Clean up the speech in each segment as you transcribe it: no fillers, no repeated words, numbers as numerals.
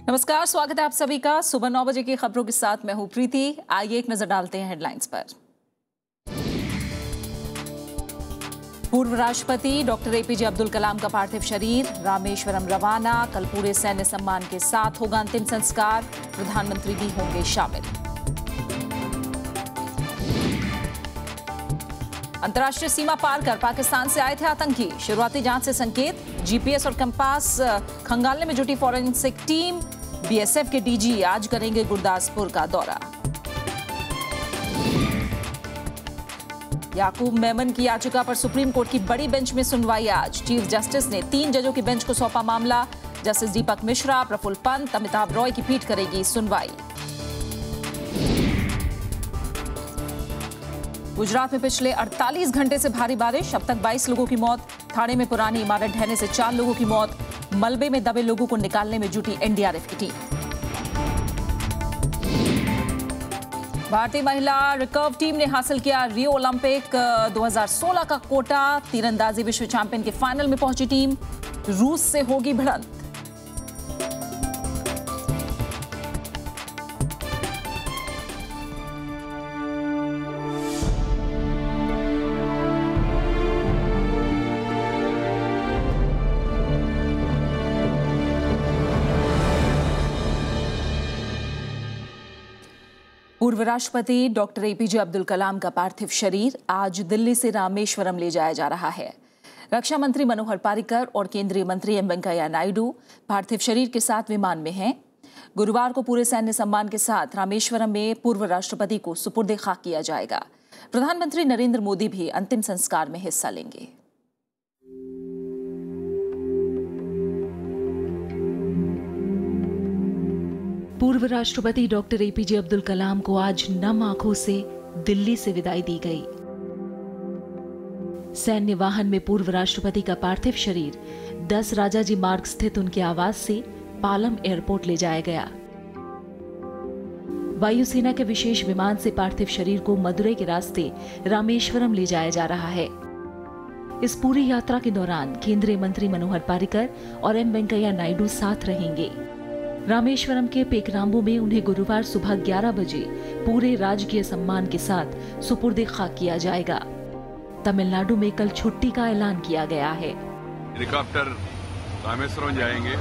नमस्कार, स्वागत है आप सभी का सुबह 9 बजे की खबरों के साथ। मैं हूं प्रीति। आइए एक नजर डालते हैं हेडलाइंस पर। पूर्व राष्ट्रपति डॉक्टर एपीजे अब्दुल कलाम का पार्थिव शरीर रामेश्वरम रवाना। कल पूरे सैन्य सम्मान के साथ होगा अंतिम संस्कार। प्रधानमंत्री भी होंगे शामिल। अंतर्राष्ट्रीय सीमा पार कर पाकिस्तान से आए थे आतंकी। शुरुआती जांच से संकेत, जीपीएस और कंपास खंगालने में जुटी फॉरेंसिक टीम। बीएसएफ के डीजी आज करेंगे गुरदासपुर का दौरा। याकूब मेमन की याचिका पर सुप्रीम कोर्ट की बड़ी बेंच में सुनवाई आज। चीफ जस्टिस ने 3 जजों की बेंच को सौंपा मामला। जस्टिस दीपक मिश्रा, प्रफुल्ल पंत, अमिताभ रॉय की पीठ करेगी सुनवाई। गुजरात में पिछले 48 घंटे से भारी बारिश, अब तक 22 लोगों की मौत। ठाणे में पुरानी इमारत ढहने से 4 लोगों की मौत। मलबे में दबे लोगों को निकालने में जुटी एनडीआरएफ की टीम। भारतीय महिला रिकर्व टीम ने हासिल किया रियो ओलंपिक 2016 का कोटा। तीरंदाजी विश्व चैंपियन के फाइनल में पहुंची टीम। रूस से होगी भिड़ंत। पूर्व राष्ट्रपति डॉक्टर एपीजे अब्दुल कलाम का पार्थिव शरीर आज दिल्ली से रामेश्वरम ले जाया जा रहा है। रक्षा मंत्री मनोहर पर्रिकर और केंद्रीय मंत्री एम वेंकैया नायडू पार्थिव शरीर के साथ विमान में हैं। गुरुवार को पूरे सैन्य सम्मान के साथ रामेश्वरम में पूर्व राष्ट्रपति को सुपुर्द खाक किया जाएगा। प्रधानमंत्री नरेंद्र मोदी भी अंतिम संस्कार में हिस्सा लेंगे। पूर्व राष्ट्रपति डॉक्टर एपीजे अब्दुल कलाम को आज नम आंखों से दिल्ली से विदाई दी गई। सैन्य वाहन में पूर्व राष्ट्रपति का पार्थिव शरीर 10 राजाजी मार्ग स्थित उनके आवास से पालम एयरपोर्ट ले जाया गया। वायुसेना के विशेष विमान से पार्थिव शरीर को मदुरई के रास्ते रामेश्वरम ले जाया जा रहा है। इस पूरी यात्रा के दौरान केंद्रीय मंत्री मनोहर पर्रिकर और एम वेंकैया नायडू साथ रहेंगे। रामेश्वरम के पेकराम्बू में उन्हें गुरुवार सुबह 11 बजे पूरे राजकीय सम्मान के साथ सुपुर्द खाक किया जाएगा। तमिलनाडु में कल छुट्टी का ऐलान किया गया है। हेलीकॉप्टर रामेश्वरम जाएंगे।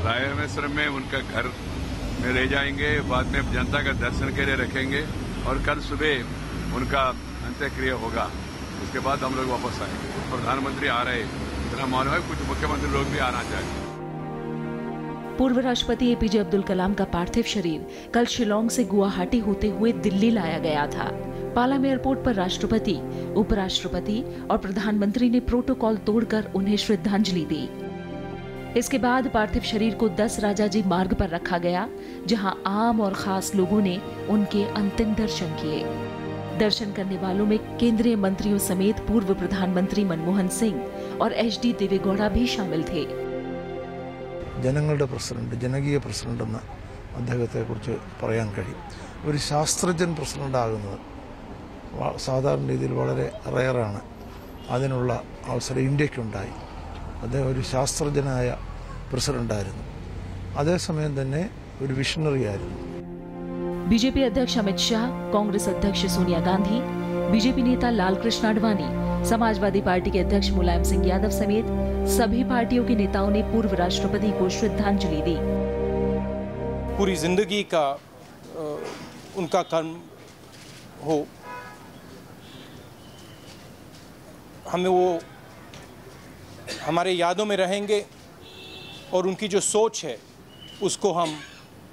रामेश्वरम में उनका घर में ले जाएंगे। बाद में जनता का दर्शन के लिए रखेंगे और कल सुबह उनका अंत्यक्रिया होगा। उसके बाद हम लोग वापस आएंगे। प्रधानमंत्री आ रहे, इतना मालूम है, कुछ मुख्यमंत्री लोग भी आना चाहिए। पूर्व राष्ट्रपति एपीजे अब्दुल कलाम का पार्थिव शरीर कल शिलांग से गुवाहाटी होते हुए दिल्ली लाया गया था। पालम एयरपोर्ट पर राष्ट्रपति, उपराष्ट्रपति और प्रधानमंत्री ने प्रोटोकॉल तोड़कर उन्हें श्रद्धांजलि दी। इसके बाद पार्थिव शरीर को 10 राजाजी मार्ग पर रखा गया, जहां आम और खास लोगों ने उनके अंतिम दर्शन किए। दर्शन करने वालों में केंद्रीय मंत्रियों समेत पूर्व प्रधानमंत्री मनमोहन सिंह और एचडी देवेगौड़ा भी शामिल थे। ജനങ്ങളുടെ പ്രസിഡന്റ്, ജനകീയ പ്രസിഡന്റ് എന്ന് അദ്ദേഹത്തെക്കുറിച്ച് പറയാൻ കഴിയും. ഒരു ശാസ്ത്രജ്ഞൻ പ്രസിഡന്റ് ആകുന്നത് സാധാരണ രീതിയിൽ വളരെ റെയറാണ്. അതിനുള്ള അവസരം ഇന്ത്യക്കുണ്ടായി. അദ്ദേഹം ഒരു ശാസ്ത്രജ്ഞനായ പ്രസിഡന്റായിരുന്നു. അതേസമയം തന്നെ ഒരു വിഷണറി ആയിരുന്നു. बीजेपी अध्यक्ष अमित शाह, कांग्रेस अध्यक्ष सोनिया गांधी, बीजेपी नेता लालकृष्ण आडवाणी, समाजवादी पार्टी के अध्यक्ष मुलायम सिंह यादव समेत सभी पार्टियों के नेताओं ने पूर्व राष्ट्रपति को श्रद्धांजलि दी। पूरी जिंदगी का उनका कर्म हो, हमें वो हमारे यादों में रहेंगे और उनकी जो सोच है उसको हम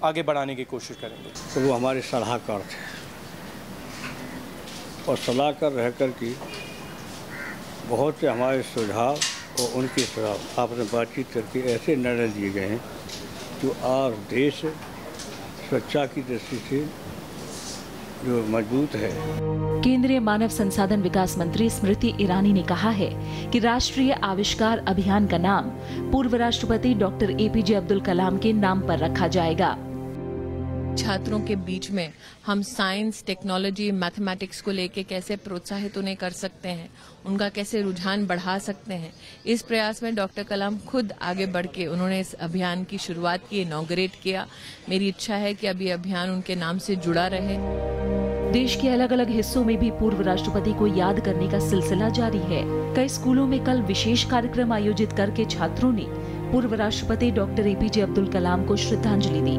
आगे बढ़ाने की कोशिश करेंगे। तो वो हमारे सलाहकार थे और सलाहकार रह कर के बहुत से हमारे सुझाव और उनके सुझाव आपने बातचीत करके ऐसे निर्णय लिए गए हैं जो आज देश सुरक्षा की दृष्टि से जो मजबूत है। केंद्रीय मानव संसाधन विकास मंत्री स्मृति ईरानी ने कहा है कि राष्ट्रीय आविष्कार अभियान का नाम पूर्व राष्ट्रपति डॉक्टर एपीजे अब्दुल कलाम के नाम पर रखा जाएगा। छात्रों के बीच में हम साइंस, टेक्नोलॉजी, मैथमेटिक्स को लेके कैसे प्रोत्साहित उन्हें कर सकते हैं, उनका कैसे रुझान बढ़ा सकते हैं, इस प्रयास में डॉक्टर कलाम खुद आगे बढ़ के उन्होंने इस अभियान की शुरुआत की, इनॉग्रेट किया। मेरी इच्छा है कि अब ये अभियान उनके नाम से जुड़ा रहे। देश के अलग अलग हिस्सों में भी पूर्व राष्ट्रपति को याद करने का सिलसिला जारी है। कई स्कूलों में कल विशेष कार्यक्रम आयोजित करके छात्रों ने पूर्व राष्ट्रपति डॉक्टर एपीजे अब्दुल कलाम को श्रद्धांजलि दी।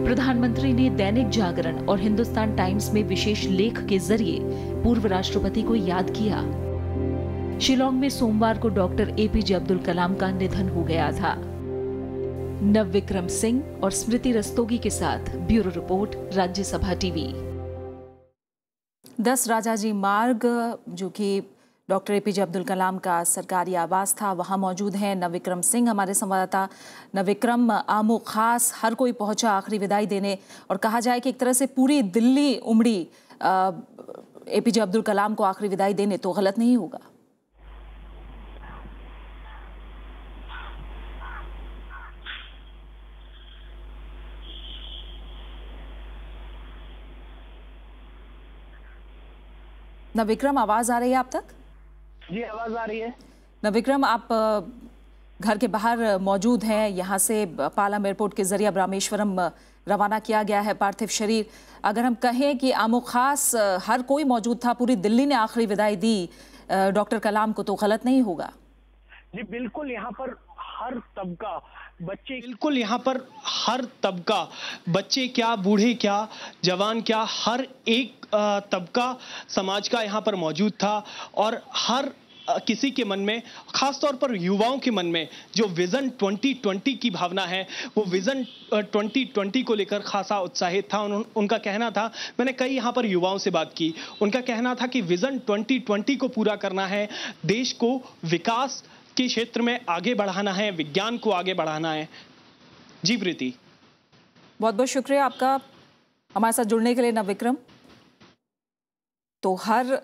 प्रधानमंत्री ने दैनिक जागरण और हिंदुस्तान टाइम्स में विशेष लेख के जरिए पूर्व राष्ट्रपति को याद किया। शिलांग में सोमवार को डॉक्टर एपीजे अब्दुल कलाम का निधन हो गया था। नवविक्रम सिंह और स्मृति रस्तोगी के साथ bureau report, Rajya Sabha TV. 10 Rajaji मार्ग, जो कि डॉक्टर एपीजे अब्दुल कलाम का सरकारी आवास था, वहां मौजूद हैं नवविक्रम सिंह, हमारे संवाददाता। नवविक्रम, आमो खास हर कोई पहुंचा आखिरी विदाई देने, और कहा जाए कि एक तरह से पूरी दिल्ली उमड़ी एपीजे अब्दुल कलाम को आखिरी विदाई देने, तो गलत नहीं होगा? नवविक्रम, आवाज आ रही है आप तक? जी, आवाज आ रही है। नवविक्रम, आप घर के बाहर मौजूद हैं। यहाँ से पालम एयरपोर्ट के जरिए अब रामेश्वरम रवाना किया गया है पार्थिव शरीर। अगर हम कहें कि आमो खास हर कोई मौजूद था, पूरी दिल्ली ने आखिरी विदाई दी डॉक्टर कलाम को, तो गलत नहीं होगा? जी बिल्कुल, यहाँ पर हर तबका, बच्चे क्या, बूढ़े क्या, जवान क्या, हर एक तबका समाज का यहाँ पर मौजूद था। और हर किसी के मन में, खासतौर पर युवाओं के मन में, जो विजन 2020 की भावना है, वो विजन 2020 को लेकर खासा उत्साहित था। उनका कहना था, मैंने कई यहाँ पर युवाओं से बात की, उनका कहना था कि विजन 2020 को पूरा करना है, देश को विकास के क्षेत्र में आगे बढ़ाना है, विज्ञान को आगे बढ़ाना है। जी प्रीति, बहुत बहुत शुक्रिया आपका हमारे साथ जुड़ने के लिए नवविक्रम। तो हर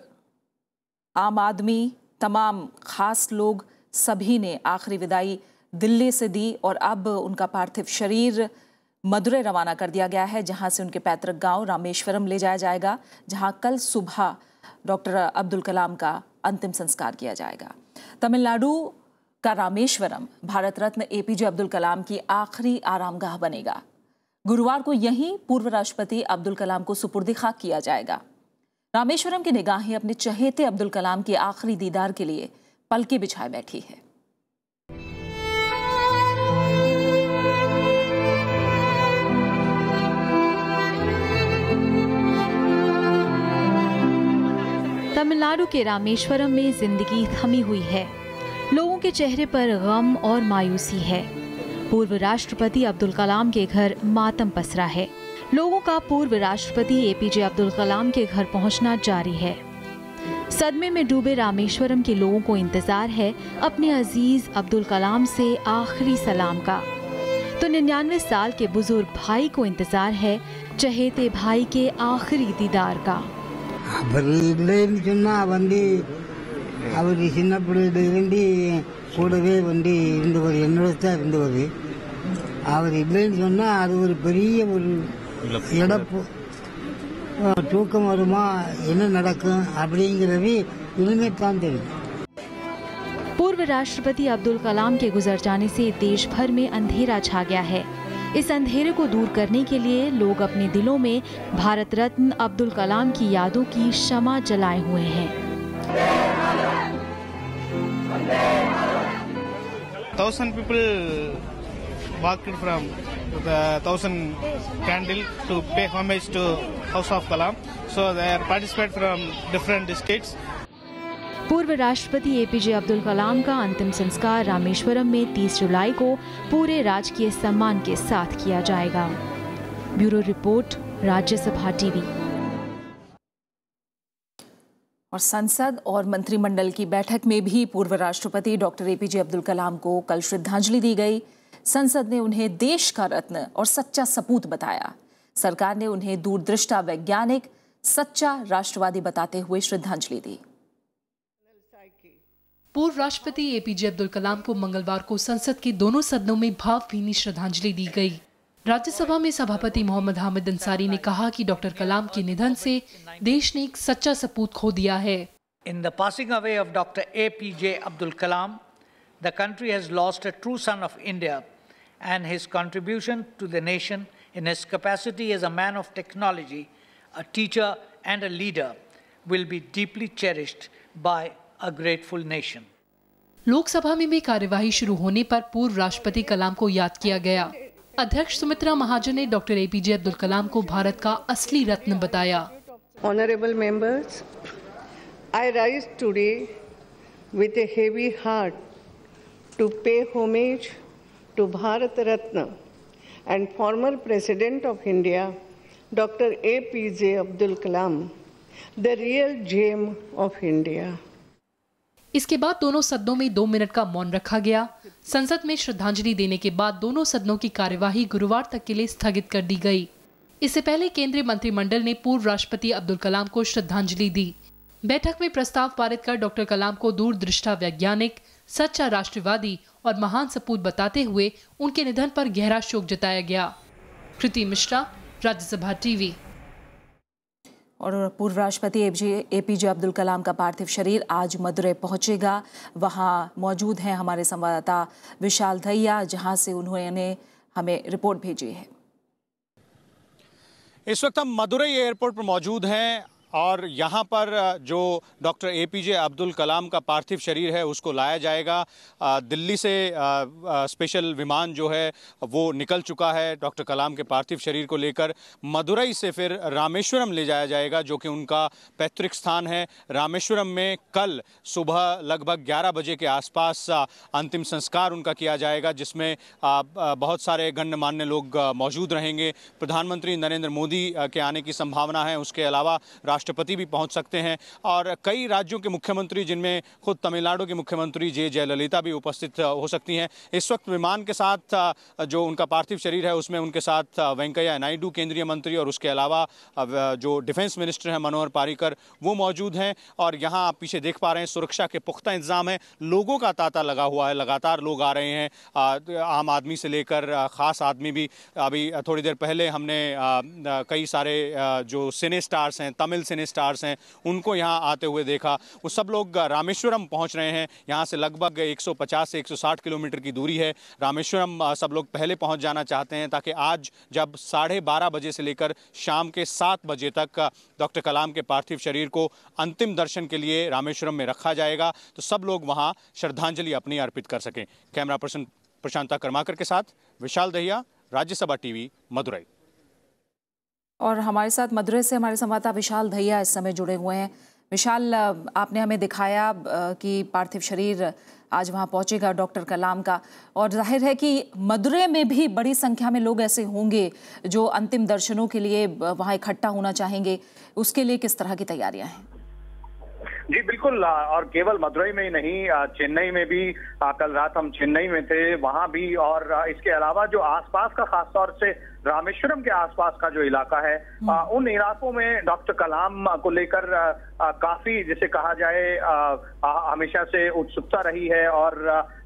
आम आदमी, तमाम खास लोग, सभी ने आखिरी विदाई दिल्ली से दी, और अब उनका पार्थिव शरीर मदुरै रवाना कर दिया गया है, जहां से उनके पैतृक गांव रामेश्वरम ले जाया जाएगा, जहां कल सुबह डॉक्टर अब्दुल कलाम का अंतिम संस्कार किया जाएगा। तमिलनाडु का रामेश्वरम भारत रत्न एपीजे अब्दुल कलाम की आखिरी आरामगाह बनेगा। गुरुवार को यहीं पूर्व राष्ट्रपति अब्दुल कलाम को सुपुर्द खाक किया जाएगा। रामेश्वरम की निगाहें अपने चहेते अब्दुल कलाम के आखिरी दीदार के लिए पलके बिछाए बैठी है। तमिलनाडु के रामेश्वरम में जिंदगी थमी हुई है। लोगों के चेहरे पर गम और मायूसी है। पूर्व राष्ट्रपति अब्दुल कलाम के घर मातम पसरा है। लोगों का पूर्व राष्ट्रपति एपीजे अब्दुल कलाम के घर पहुंचना जारी है। सदमे में डूबे रामेश्वरम के लोगों को इंतजार है अपने अजीज अब्दुल कलाम से आखिरी सलाम का। तो 99 साल के बुजुर्ग भाई को इंतजार है चहेते भाई के आखिरी दीदार का। पूर्व राष्ट्रपति अब्दुल कलाम के गुजर जाने से देश भर में अंधेरा छा गया है। इस अंधेरे को दूर करने के लिए लोग अपने दिलों में भारत रत्न अब्दुल कलाम की यादों की शमा जलाए हुए हैं। 1000 people walked from the 1000 candle to pay homage to House of Kalam. So they are participate from different districts. पूर्व राष्ट्रपति एपीजे अब्दुल कलाम का अंतिम संस्कार रामेश्वरम में 30 जुलाई को पूरे राजकीय सम्मान के साथ किया जाएगा। Bureau report, Rajya Sabha TV. और संसद और मंत्रिमंडल की बैठक में भी पूर्व राष्ट्रपति डॉक्टर एपीजे अब्दुल कलाम को कल श्रद्धांजलि दी गई। संसद ने उन्हें देश का रत्न और सच्चा सपूत बताया। सरकार ने उन्हें दूरदृष्टा वैज्ञानिक, सच्चा राष्ट्रवादी बताते हुए श्रद्धांजलि दी। पूर्व राष्ट्रपति एपीजे अब्दुल कलाम को मंगलवार को संसद के दोनों सदनों में भावभीनी श्रद्धांजलि दी गई। राज्यसभा में सभापति मोहम्मद हामिद अंसारी ने कहा कि डॉक्टर कलाम के निधन से देश ने एक सच्चा सपूत खो दिया है। In the passing away of Dr. APJ Abdul Kalam, the country has lost a true son of India, and his contribution to the nation in his capacity as a man of technology, a teacher and a leader will be deeply cherished by a grateful nation. Lok Sabha में भी कार्यवाही शुरू होने पर पूर्व राष्ट्रपति कलाम को याद किया गया। अध्यक्ष सुमित्रा महाजन ने डॉक्टर एपीजे अब्दुल कलाम को भारत का असली रत्न बताया। Honorable members, I rise today with a heavy heart to pay homage to Bharat Ratna and former President of India, Dr. APJ Abdul Kalam, the real gem of India. इसके बाद दोनों सदनों में 2 minute का मौन रखा गया। संसद में श्रद्धांजलि देने के बाद दोनों सदनों की कार्यवाही गुरुवार तक के लिए स्थगित कर दी गई। इससे पहले केंद्रीय मंत्रिमंडल ने पूर्व राष्ट्रपति अब्दुल कलाम को श्रद्धांजलि दी। बैठक में प्रस्ताव पारित कर डॉक्टर कलाम को दूरदृष्टा वैज्ञानिक, सच्चा राष्ट्रवादी और महान सपूत बताते हुए उनके निधन पर गहरा शोक जताया गया। कृति मिश्रा, राज्यसभा टीवी। और पूर्व राष्ट्रपति एपीजे अब्दुल कलाम का पार्थिव शरीर आज मदुरै पहुंचेगा। वहां मौजूद हैं हमारे संवाददाता विशाल दहिया, जहां से उन्होंने हमें रिपोर्ट भेजी है। इस वक्त हम मदुरै एयरपोर्ट पर मौजूद हैं और यहाँ पर जो डॉक्टर एपीजे अब्दुल कलाम का पार्थिव शरीर है उसको लाया जाएगा। दिल्ली से स्पेशल विमान जो है वो निकल चुका है डॉक्टर कलाम के पार्थिव शरीर को लेकर। मदुरै से फिर रामेश्वरम ले जाया जाएगा जो कि उनका पैतृक स्थान है। रामेश्वरम में कल सुबह लगभग 11 बजे के आसपास अंतिम संस्कार उनका किया जाएगा, जिसमें बहुत सारे गण्यमान्य लोग मौजूद रहेंगे। प्रधानमंत्री नरेंद्र मोदी के आने की संभावना है। उसके अलावा राष्ट्रपति भी पहुंच सकते हैं और कई राज्यों के मुख्यमंत्री, जिनमें खुद तमिलनाडु के मुख्यमंत्री जयललिता भी उपस्थित हो सकती हैं। इस वक्त विमान के साथ जो उनका पार्थिव शरीर है उसमें उनके साथ वेंकैया नायडू केंद्रीय मंत्री और उसके अलावा जो डिफेंस मिनिस्टर हैं मनोहर पारिकर वो मौजूद हैं। और यहाँ आप पीछे देख पा रहे हैं सुरक्षा के पुख्ता इंतजाम है। लोगों का तांता लगा हुआ है, लगातार लोग आ रहे हैं, आम आदमी से लेकर ख़ास आदमी भी। अभी थोड़ी देर पहले हमने कई सारे जो सिने स्टार्स हैं, तमिल सिने स्टार्स हैं, उनको यहाँ आते हुए देखा। वो सब लोग रामेश्वरम पहुँच रहे हैं। यहाँ से लगभग 150 से 160 किलोमीटर की दूरी है। रामेश्वरम सब लोग पहले पहुँच जाना चाहते हैं ताकि आज जब 12:30 बजे से लेकर शाम के 7 बजे तक डॉक्टर कलाम के पार्थिव शरीर को अंतिम दर्शन के लिए रामेश्वरम में रखा जाएगा तो सब लोग वहाँ श्रद्धांजलि अपनी अर्पित कर सकें। कैमरा पर्सन प्रशांता कर्माकर के साथ विशाल दहिया, राज्यसभा टीवी, मदुरै। और हमारे साथ मदुरै से हमारे संवाददाता विशाल दहिया इस समय जुड़े हुए हैं। विशाल, आपने हमें दिखाया कि पार्थिव शरीर आज वहां पहुंचेगा डॉक्टर कलाम का, और जाहिर है कि मदुरै में भी बड़ी संख्या में लोग ऐसे होंगे जो अंतिम दर्शनों के लिए वहां इकट्ठा होना चाहेंगे। उसके लिए किस तरह की तैयारियां हैं? जी बिल्कुल, और केवल मदुरै में ही नहीं, चेन्नई में भी कल रात हम चेन्नई में थे, वहां भी, और इसके अलावा जो आसपास का, खासतौर से रामेश्वरम के आसपास का जो इलाका है, उन इलाकों में डॉक्टर कलाम को लेकर काफी, जिसे कहा जाए, हमेशा से उत्सुकता रही है और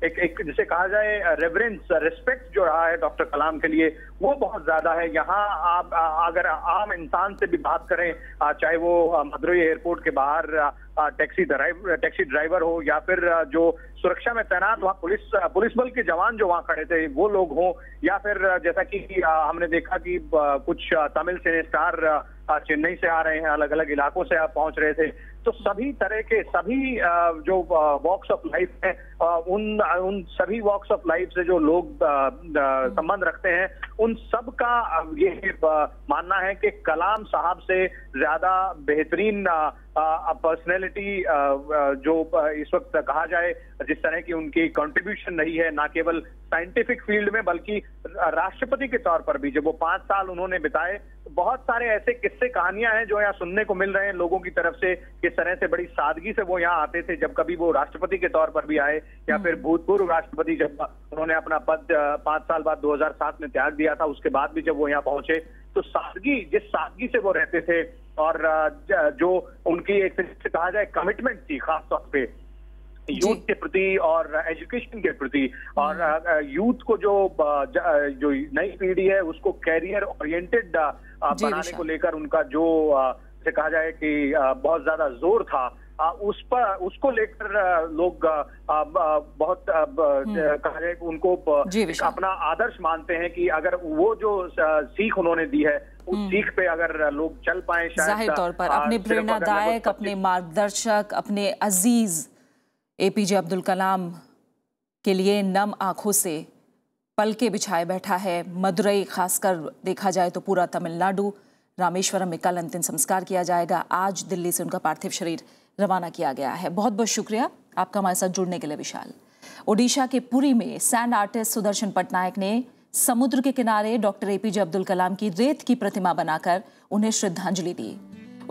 एक जिसे कहा जाए रेवरेंस, रिस्पेक्ट जो रहा है डॉक्टर कलाम के लिए, वो बहुत ज्यादा है। यहाँ आप अगर आम इंसान से भी बात करें, चाहे वो मदुरै एयरपोर्ट के बाहर टैक्सी ड्राइवर हो या फिर जो सुरक्षा में तैनात वहाँ पुलिस बल के जवान जो वहाँ खड़े थे वो लोग हों, या फिर जैसा कि हमने देखा कि कुछ तमिल सिने स्टार चेन्नई से आ रहे हैं, अलग अलग इलाकों से पहुंच रहे थे, तो सभी तरह के सभी जो वॉक्स ऑफ लाइफ है, उन सभी वॉक्स ऑफ लाइफ से जो लोग संबंध रखते हैं, उन सब का ये मानना है कि कलाम साहब से ज्यादा बेहतरीन पर्सनैलिटी जो इस वक्त कहा जाए, जिस तरह की उनकी कंट्रीब्यूशन रही है, ना केवल साइंटिफिक फील्ड में बल्कि राष्ट्रपति के तौर पर भी, जब वो 5 साल उन्होंने बिताए, बहुत सारे ऐसे किस्से कहानियां हैं जो यहाँ सुनने को मिल रहे हैं लोगों की तरफ से, किस तरह से बड़ी सादगी से वो यहाँ आते थे जब कभी वो राष्ट्रपति के तौर पर भी आए, या फिर भूतपूर्व राष्ट्रपति जब उन्होंने अपना पद 5 साल बाद 2007 में त्याग दिया था, उसके बाद भी जब वो यहाँ पहुंचे, तो सादगी, जिस सादगी से वो रहते थे और जो उनकी एक से कहा जाए कमिटमेंट थी, खासतौर पे यूथ के प्रति और एजुकेशन के प्रति, और यूथ को जो नई पीढ़ी है उसको कैरियर ओरिएंटेड बनाने को लेकर उनका जो से कहा जाए कि बहुत ज्यादा जोर था, उसको लेकर लोग बहुत कहा जाए उनको अपना आदर्श मानते हैं कि अगर वो जो सीख उन्होंने दी है उस सीख पे अगर लोग चल पाए, शायद जाहिर तौर पर अपने प्रेरणादायक, अपने मार्गदर्शक, अपने अजीज एपीजे अब्दुल कलाम के लिए नम आंखों से पलके बिछाए बैठा है मदुरई। खासकर देखा जाए तो पूरा तमिलनाडु। रामेश्वरम में कल अंतिम संस्कार किया जाएगा। आज दिल्ली से उनका पार्थिव शरीर रवाना किया गया है। बहुत बहुत शुक्रिया आपका हमारे साथ जुड़ने के लिए विशाल। ओडिशा के पुरी में सैंड आर्टिस्ट सुदर्शन पटनायक ने समुद्र के किनारे डॉक्टर एपीजे अब्दुल कलाम की रेत की प्रतिमा बनाकर उन्हें श्रद्धांजलि दी।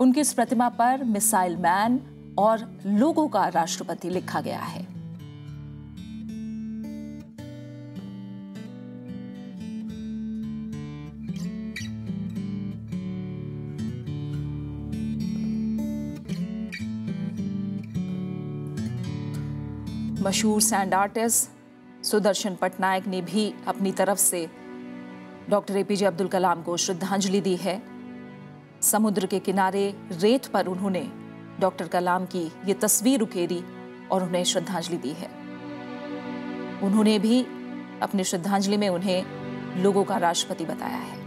उनकी इस प्रतिमा पर मिसाइल मैन और लोगों का राष्ट्रपति लिखा गया है। मशहूर सैंड आर्टिस्ट सुदर्शन पटनायक ने भी अपनी तरफ से डॉक्टर एपीजे अब्दुल कलाम को श्रद्धांजलि दी है। समुद्र के किनारे रेत पर उन्होंने डॉक्टर कलाम की ये तस्वीर उकेरी और उन्हें श्रद्धांजलि दी है। उन्होंने भी अपनी श्रद्धांजलि में उन्हें लोगों का राष्ट्रपति बताया है।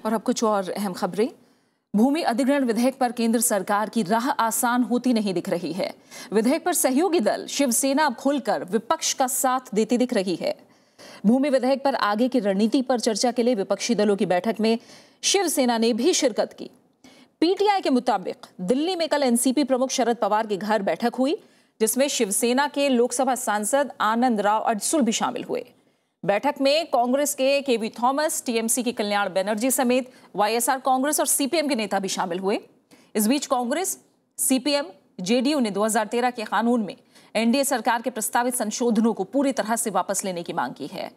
और अब कुछ और अहम खबरें। भूमि अधिग्रहण विधेयक पर केंद्र सरकार की राह आसान होती नहीं दिख रही है। विधेयक पर सहयोगी दल शिवसेना अब खुलकर विपक्ष का साथ देती दिख रही है। भूमि विधेयक पर आगे की रणनीति पर चर्चा के लिए विपक्षी दलों की बैठक में शिवसेना ने भी शिरकत की। पीटीआई के मुताबिक दिल्ली में कल एनसीपी प्रमुख शरद पवार के घर बैठक हुई, जिसमें शिवसेना के लोकसभा सांसद आनंद राव अडसुल भी शामिल हुए। बैठक में कांग्रेस के केवी थॉमस, टीएमसी की कल्याण बनर्जी समेत वाईएसआर कांग्रेस और सीपीएम के नेता भी शामिल हुए। इस बीच कांग्रेस, सीपीएम, जेडीयू ने 2013 के कानून में एनडीए सरकार के प्रस्तावित संशोधनों को पूरी तरह से वापस लेने की मांग की है।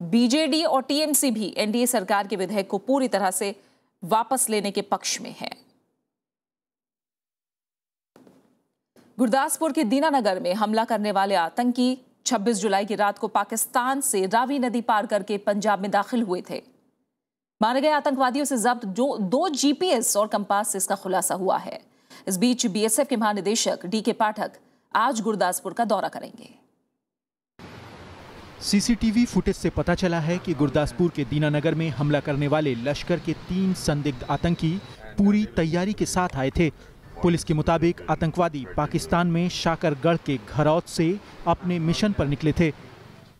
बीजेडी और टीएमसी भी एनडीए सरकार के विधेयक को पूरी तरह से वापस लेने के पक्ष में है। गुरदासपुर के दीनानगर में हमला करने वाले आतंकी 26 जुलाई की रात को पाकिस्तान से रावी नदी पार करके पंजाब में दाखिल हुए थे। मारे गए आतंकवादियों से जब्त जो 2 जीपीएस और कंपास से इसका खुलासा हुआ है। इस बीच बीएसएफ के महानिदेशक डीके पाठक आज गुरदासपुर का दौरा करेंगे। सीसीटीवी फुटेज से पता चला है कि गुरदासपुर के दीनानगर में हमला करने वाले लश्कर के 3 संदिग्ध आतंकी पूरी तैयारी के साथ आए थे। पुलिस के मुताबिक आतंकवादी पाकिस्तान में शाकरगढ़ के घरौत से अपने मिशन पर निकले थे।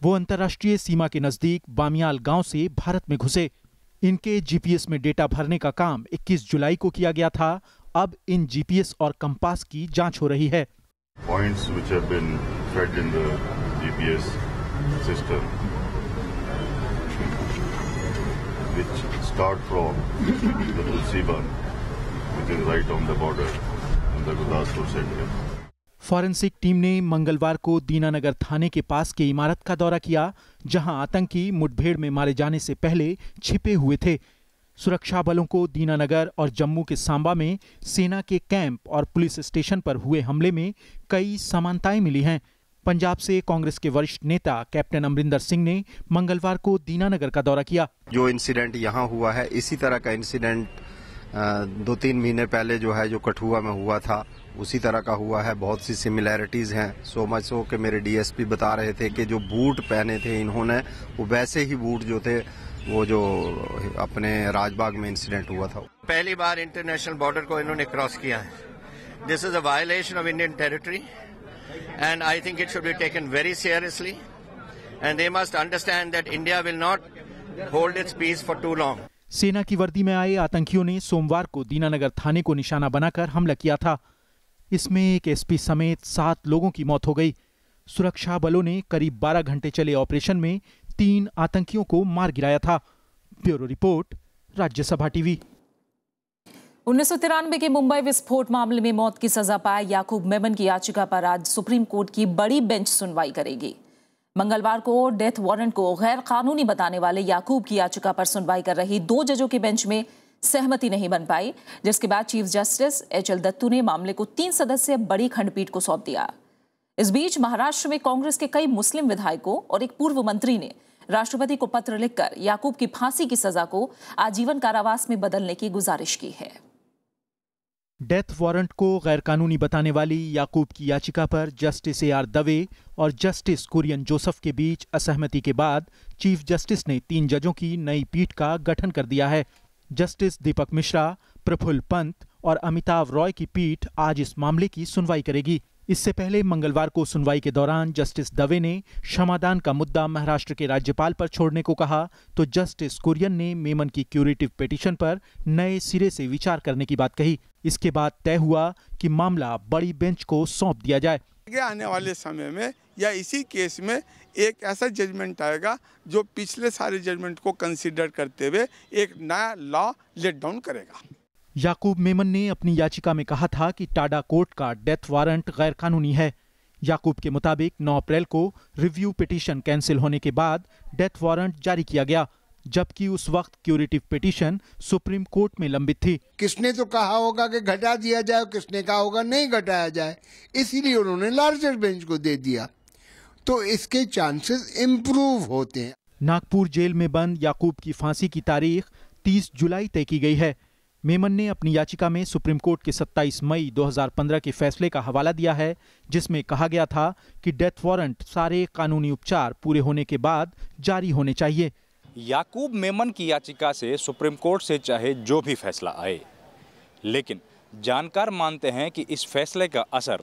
वो अंतर्राष्ट्रीय सीमा के नजदीक बामियाल गांव से भारत में घुसे। इनके जीपीएस में डेटा भरने का काम 21 जुलाई को किया गया था। अब इन जीपीएस और कंपास की जांच हो रही है। Points which have been fed in the GPS system, which start from the Tulsiban, which is right on the border, on the Gurdaspur center. Forensic team ने मंगलवार को दीनानगर थाने के पास की इमारत का दौरा किया, जहां आतंकी मुठभेड़ में मारे जाने से पहले छिपे हुए थे। सुरक्षा बलों को दीनानगर और जम्मू के सांबा में सेना के कैंप और पुलिस स्टेशन पर हुए हमले में कई समानताएं मिली हैं। पंजाब से कांग्रेस के वरिष्ठ नेता कैप्टन अमरिंदर सिंह ने मंगलवार को दीनानगर का दौरा किया। जो इंसिडेंट यहाँ हुआ है, इसी तरह का इंसिडेंट 2-3 महीने पहले जो है जो कठुआ में हुआ था, उसी तरह का हुआ है। बहुत सी सिमिलैरिटीज हैं। सो मच सो कि मेरे डीएसपी बता रहे थे कि जो बूट पहने थे इन्होंने, वो वैसे ही बूट जो थे वो जो अपने राजबाग में इंसिडेंट हुआ था। पहली बार इंटरनेशनल बॉर्डर को इन्होंने क्रॉस किया है। This is a violation of Indian territory and I think it should be taken very seriously and they must understand that India will not hold its peace for too long. सेना की वर्दी में आए आतंकियों ने सोमवार को दीनानगर थाने को निशाना बनाकर हमला किया था। इसमें एक एसपी समेत 7 लोगों की मौत हो गई। सुरक्षा बलों ने करीब 12 घंटे चले ऑपरेशन में 3 आतंकियों को मार गिराया था। Bureau report, Rajya Sabha TV. 1993 के मुंबई विस्फोट मामले में मौत की सजा पाए याकूब मेमन की याचिका पर आज सुप्रीम कोर्ट की बड़ी बेंच सुनवाई करेगी। मंगलवार को डेथ वारंट को गैर कानूनी बताने वाले याकूब की याचिका पर सुनवाई कर रही 2 जजों की बेंच में सहमति नहीं बन पाई, जिसके बाद चीफ जस्टिस HL दत्तू ने मामले को 3 सदस्यीय बड़ी खंडपीठ को सौंप दिया। इस बीच महाराष्ट्र में कांग्रेस के कई मुस्लिम विधायकों और एक पूर्व मंत्री ने राष्ट्रपति को पत्र लिखकर याकूब की फांसी की सजा को आजीवन कारावास में बदलने की गुजारिश की है। डेथ वारंट को गैरकानूनी बताने वाली याकूब की याचिका पर जस्टिस AR दवे और जस्टिस कुरियन जोसेफ के बीच असहमति के बाद चीफ जस्टिस ने 3 जजों की नई पीठ का गठन कर दिया है। जस्टिस दीपक मिश्रा, प्रफुल्ल पंत और अमिताव रॉय की पीठ आज इस मामले की सुनवाई करेगी। इससे पहले मंगलवार को सुनवाई के दौरान जस्टिस दवे ने क्षमादान का मुद्दा महाराष्ट्र के राज्यपाल पर छोड़ने को कहा, तो जस्टिस कुरियन ने मेमन की क्यूरेटिव पिटीशन पर नए सिरे से विचार करने की बात कही। इसके बाद तय हुआ कि मामला बड़ी बेंच को सौंप दिया जाए। आगे आने वाले समय में या इसी केस में एक ऐसा जजमेंट आएगा जो पिछले सारे जजमेंट को कंसीडर करते हुए एक नया लॉ लेट डाउन करेगा। याकूब मेमन ने अपनी याचिका में कहा था कि टाडा कोर्ट का डेथ वारंट गैर कानूनी है। याकूब के मुताबिक 9 अप्रैल को रिव्यू पिटीशन कैंसिल होने के बाद डेथ वारंट जारी किया गया, जबकि उस वक्त क्यूरेटिव पिटीशन सुप्रीम कोर्ट में लंबित थी। किसने तो कहा होगा कि घटा दिया जाए, किसने कहा होगा नहीं घटाया जाए, इसीलिए उन्होंने लार्जर बेंच को दे दिया, तो इसके चांसेस इम्प्रूव होते हैं। नागपुर जेल में बंद याकूब की फांसी की तारीख 30 जुलाई तय की गई है। मेमन ने अपनी याचिका में सुप्रीम कोर्ट के 27 मई 2015 के फैसले का हवाला दिया है, जिसमें कहा गया था कि डेथ वारंट सारे कानूनी उपचार पूरे होने के बाद जारी होने चाहिए। याकूब मेमन की याचिका से सुप्रीम कोर्ट से चाहे जो भी फैसला आए, लेकिन जानकार मानते हैं कि इस फैसले का असर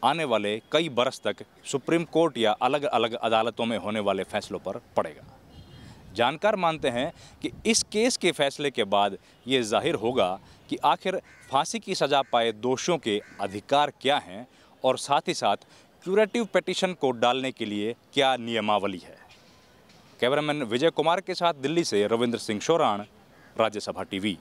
आने वाले कई बरस तक सुप्रीम कोर्ट या अलग अलग अदालतों में होने वाले फैसलों पर पड़ेगा। जानकार मानते हैं कि इस केस के फैसले के बाद ये जाहिर होगा कि आखिर फांसी की सजा पाए दोषियों के अधिकार क्या हैं और साथ ही साथ क्यूरेटिव पिटीशन को डालने के लिए क्या नियमावली है। कैमरामैन विजय कुमार के साथ दिल्ली से Ravinder Singh Shoran, Rajya Sabha TV.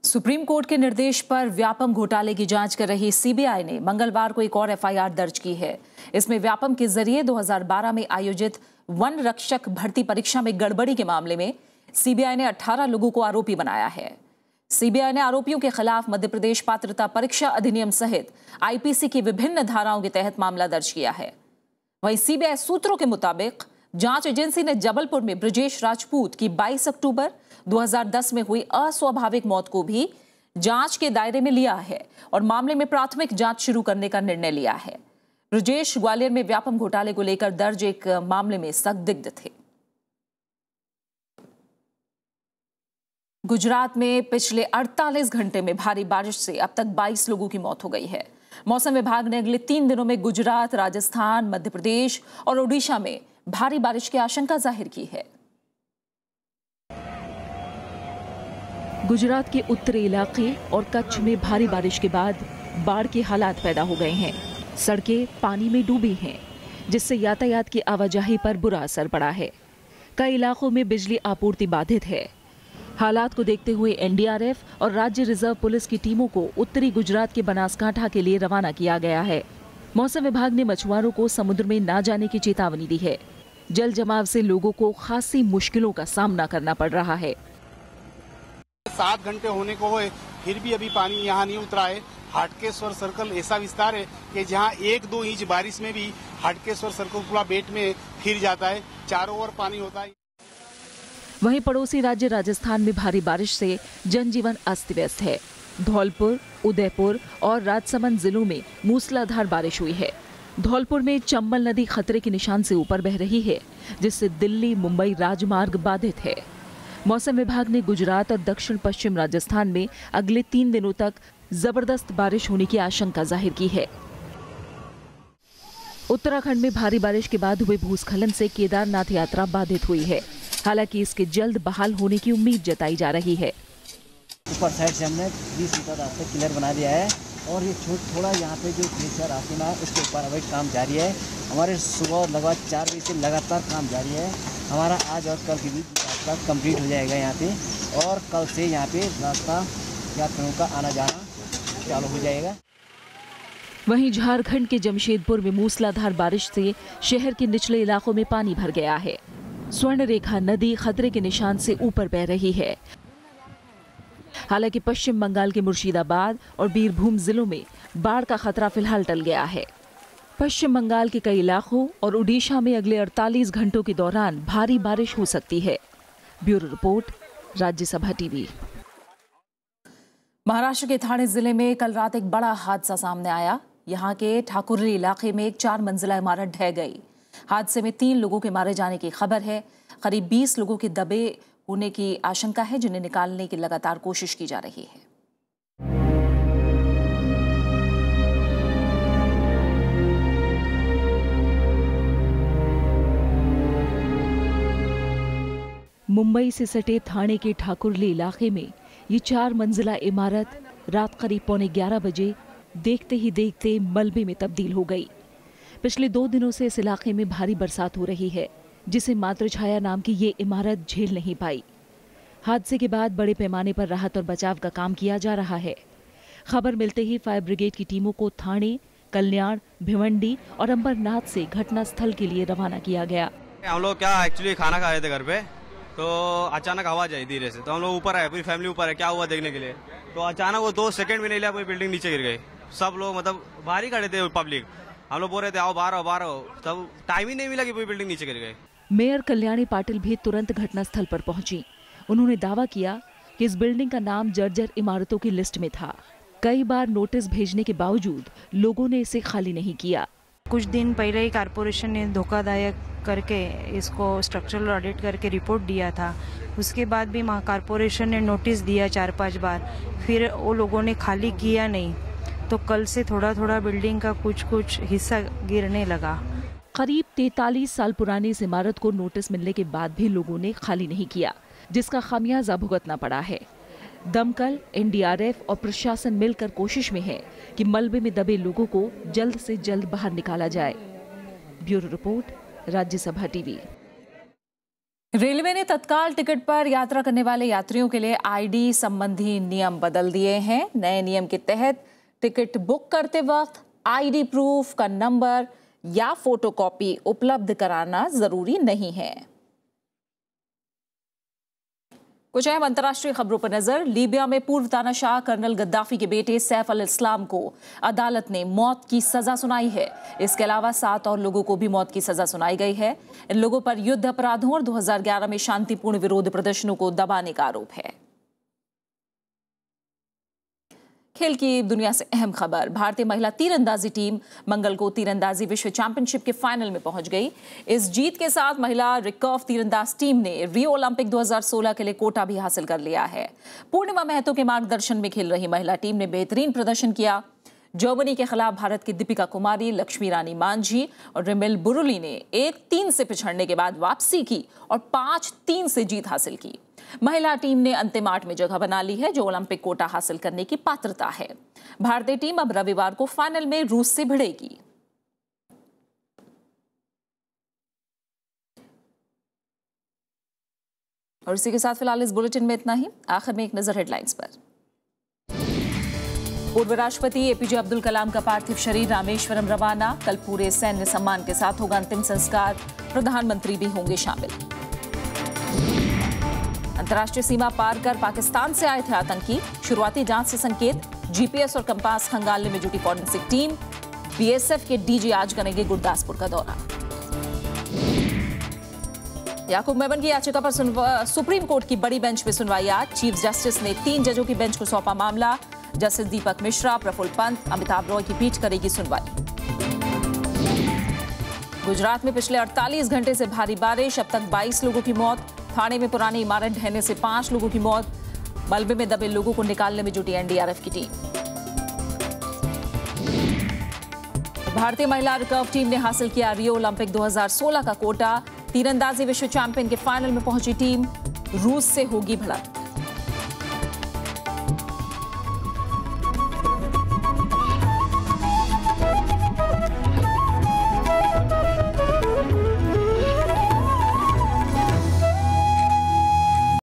Supreme court के निर्देश पर व्यापम घोटाले की जांच कर रही CBI ने मंगलवार को एक और FIR दर्ज की है। इसमें व्यापम के जरिए 2012 में आयोजित वन रक्षक भर्ती परीक्षा में गड़बड़ी के मामले में CBI ने 18 लोगों को आरोपी बनाया है। CBI ने आरोपियों के खिलाफ मध्य प्रदेश पात्रता परीक्षा अधिनियम सहित IPC की विभिन्न धाराओं के तहत मामला दर्ज किया है। वहीं CBI सूत्रों के मुताबिक जांच एजेंसी ने जबलपुर में ब्रजेश राजपूत की 22 अक्टूबर 2010 में हुई अस्वाभाविक मौत को भी जांच के दायरे में लिया है और मामले में प्राथमिक जांच शुरू करने का निर्णय लिया है। ब्रजेश ग्वालियर में व्यापम घोटाले को लेकर दर्ज एक मामले में संदिग्ध थे। गुजरात में पिछले 48 घंटे में भारी बारिश से अब तक 22 लोगों की मौत हो गई है। मौसम विभाग ने अगले 3 दिनों में गुजरात, राजस्थान, मध्य प्रदेश और ओडिशा में भारी बारिश की आशंका जाहिर की है। गुजरात के उत्तरी इलाके और कच्छ में भारी बारिश के बाद बाढ़ के हालात पैदा हो गए हैं। सड़कें पानी में डूबी हैं, जिससे यातायात की आवाजाही पर बुरा असर पड़ा है। कई इलाकों में बिजली आपूर्ति बाधित है। हालात को देखते हुए NDRF और राज्य रिजर्व पुलिस की टीमों को उत्तरी गुजरात के बनासकांठा के लिए रवाना किया गया है। मौसम विभाग ने मछुआरों को समुद्र में न जाने की चेतावनी दी है। जल जमाव से लोगों को खासी मुश्किलों का सामना करना पड़ रहा है। 7 घंटे होने को हुए, फिर भी अभी पानी यहाँ नहीं उतरा है। हाटकेश्वर सर्कल ऐसा विस्तार है कि जहाँ 1-2 इंच बारिश में भी हाटकेश्वर सर्कल पूरा बेट में फिर जाता है, चारों ओर पानी होता है। वहीं पड़ोसी राज्य राजस्थान में भारी बारिश से जनजीवन अस्त व्यस्त है। धौलपुर, उदयपुर और राजसमंद जिलों में मूसलाधार बारिश हुई है। धौलपुर में चंबल नदी खतरे के निशान से ऊपर बह रही है, जिससे दिल्ली मुंबई राजमार्ग बाधित है। मौसम विभाग ने गुजरात और दक्षिण पश्चिम राजस्थान में अगले 3 दिनों तक जबरदस्त बारिश होने की आशंका जाहिर की है। उत्तराखंड में भारी बारिश के बाद हुए भूस्खलन से केदारनाथ यात्रा बाधित हुई है। हालांकि इसके जल्द बहाल होने की उम्मीद जताई जा रही है। ऊपर साइड से हमने 20 मीटर रास्ते क्लियर बना दिया है और ये थोड़ा यहाँ पे जो ग्लेशियर आसिना है उसके ऊपर अभी काम जारी है। हमारे सुबह लगभग 4 बजे से लगातार काम जारी है। हमारा आज और कल के बीच रास्ता कंप्लीट हो जाएगा यहाँ पे, और कल से यहाँ पे रास्ता यात्रियों का आना जाना चालू हो जाएगा। वहीं झारखंड के जमशेदपुर में मूसलाधार बारिश से शहर के निचले इलाकों में पानी भर गया है। स्वर्ण रेखा नदी खतरे के निशान से ऊपर बह रही है। हालांकि पश्चिम बंगाल के मुर्शिदाबाद और बीरभूम जिलों में बाढ़ का खतरा फिलहाल टल गया है। पश्चिम बंगाल के कई इलाकों और उड़ीसा में अगले 48 घंटों के दौरान भारी बारिश हो सकती है। Bureau report, Rajya Sabha TV. Maharashtra के ठाणे जिले में कल रात एक बड़ा हादसा सामने आया। यहाँ के ठाकुर्ली इलाके में एक 4 मंजिला इमारत ढह गई। हादसे में 3 लोगों के मारे जाने की खबर है। करीब 20 लोगों के दबे होने की आशंका है, जिन्हें निकालने की लगातार कोशिश की जा रही है। मुंबई से सटे ठाणे के ठाकुरली इलाके में ये 4 मंजिला इमारत रात करीब 11:15 बजे देखते ही देखते मलबे में तब्दील हो गई। पिछले 2 दिनों से इस इलाके में भारी बरसात हो रही है, जिसे मातृछाया नाम की ये इमारत झेल नहीं पाई। हादसे के बाद बड़े पैमाने पर राहत और बचाव का काम किया जा रहा है। खबर मिलते ही फायर ब्रिगेड की टीमों को ठाणे, कल्याण, भिवंडी और अंबरनाथ से घटनास्थल के लिए रवाना किया गया। हम लोग क्या एक्चुअली खाना खा रहे थे घर पे, तो अचानक आवाज आई धीरे से, तो हम लोग ऊपर आए, पूरी फैमिली ऊपर है क्या हुआ देखने के लिए। तो अचानक वो 2 सेकंड भी नहीं लिया, पूरी बिल्डिंग नीचे गिर गई। सब लोग मतलब बाहर ही खड़े थे पब्लिक, हम लोग बोल रहे थे आओ बाहर आओ बाहर आओ, तब टाइम ही नहीं मिला कि पूरी बिल्डिंग नीचे गिर गई। मेयर कल्याणी पाटिल भी तुरंत घटनास्थल पर पहुंची। उन्होंने दावा किया कि इस बिल्डिंग का नाम जर्जर इमारतों की लिस्ट में था। कई बार नोटिस भेजने के बावजूद लोगों ने इसे खाली नहीं किया। कुछ दिन पहले ही कारपोरेशन ने धोखादायक करके इसको स्ट्रक्चरल ऑडिट करके रिपोर्ट दिया था। उसके बाद भी कारपोरेशन ने नोटिस दिया 4-5 बार, फिर वो लोगों ने खाली किया नहीं, तो कल से थोड़ा थोड़ा बिल्डिंग का कुछ हिस्सा गिरने लगा। करीब 43 साल पुरानी इस इमारत को नोटिस मिलने के बाद भी लोगों ने खाली नहीं किया, जिसका खामियाजा भुगतना पड़ा है। दमकल, एनडीआरएफ और प्रशासन मिलकर कोशिश में है कि मलबे में दबे लोगों को जल्द से जल्द बाहर निकाला जाए। Bureau report, Rajya Sabha TV. Railway ने तत्काल टिकट पर यात्रा करने वाले यात्रियों के लिए आईडी संबंधी नियम बदल दिए हैं। नए नियम के तहत टिकट बुक करते वक्त आईडी प्रूफ का नंबर या फोटोकॉपी उपलब्ध कराना जरूरी नहीं है। कुछ अहम अंतर्राष्ट्रीय खबरों पर नजर। लीबिया में पूर्व तानाशाह कर्नल गद्दाफी के बेटे सैफ अल इस्लाम को अदालत ने मौत की सजा सुनाई है। इसके अलावा 7 और लोगों को भी मौत की सजा सुनाई गई है। इन लोगों पर युद्ध अपराधों और 2011 में शांतिपूर्ण विरोध प्रदर्शनों को दबाने का आरोप है। खेल की दुनिया से अहम खबर। भारतीय महिला तीरंदाजी टीम मंगल को तीरंदाजी विश्व चैंपियनशिप के फाइनल में पहुंच गई। इस जीत के साथ महिला रिकर्व तीरंदाज टीम ने रियो ओलंपिक 2016 के लिए कोटा भी हासिल कर लिया है। पूर्णिमा महतो के मार्गदर्शन में खेल रही महिला टीम ने बेहतरीन प्रदर्शन किया। जर्मनी के खिलाफ भारत की दीपिका कुमारी, लक्ष्मी रानी मांझी और रिमिल बुरुली ने 1-3 से पिछड़ने के बाद वापसी की और 5-3 से जीत हासिल की। महिला टीम ने अंतिम 8 में जगह बना ली है, जो ओलंपिक कोटा हासिल करने की पात्रता है। भारतीय टीम अब रविवार को फाइनल में रूस से भिड़ेगी। और इसी के साथ फिलहाल इस बुलेटिन में इतना ही। आखिर में एक नजर हेडलाइंस पर। पूर्व राष्ट्रपति एपीजे अब्दुल कलाम का पार्थिव शरीर रामेश्वरम रवाना। कल पूरे सैन्य सम्मान के साथ होगा अंतिम संस्कार। प्रधानमंत्री भी होंगे शामिल। अंतर्राष्ट्रीय सीमा पार कर पाकिस्तान से आए थे आतंकी। शुरुआती जांच से संकेत। जीपीएस और कंपास खंगालने में जुटी फॉरेंसिक टीम। बीएसएफ के डीजी आज करेंगे गुरदासपुर का दौरा। याकूब मेमन की याचिका पर सुप्रीम कोर्ट की बड़ी बेंच में सुनवाई आज। चीफ जस्टिस ने 3 जजों की बेंच को सौंपा मामला। जस्टिस दीपक मिश्रा, प्रफुल्ल पंत, अमिताभ रॉय की पीठ करेगी सुनवाई। गुजरात में पिछले 48 घंटे से भारी बारिश, अब तक 22 लोगों की मौत। ठाणे में पुरानी इमारत ढहने से 5 लोगों की मौत। मलबे में दबे लोगों को निकालने में जुटी एनडीआरएफ की टीम। भारतीय महिला रिकर्व टीम ने हासिल किया रियो ओलंपिक 2016 का कोटा। तीरंदाजी विश्व चैंपियन के फाइनल में पहुंची टीम। रूस से होगी भिड़ंत।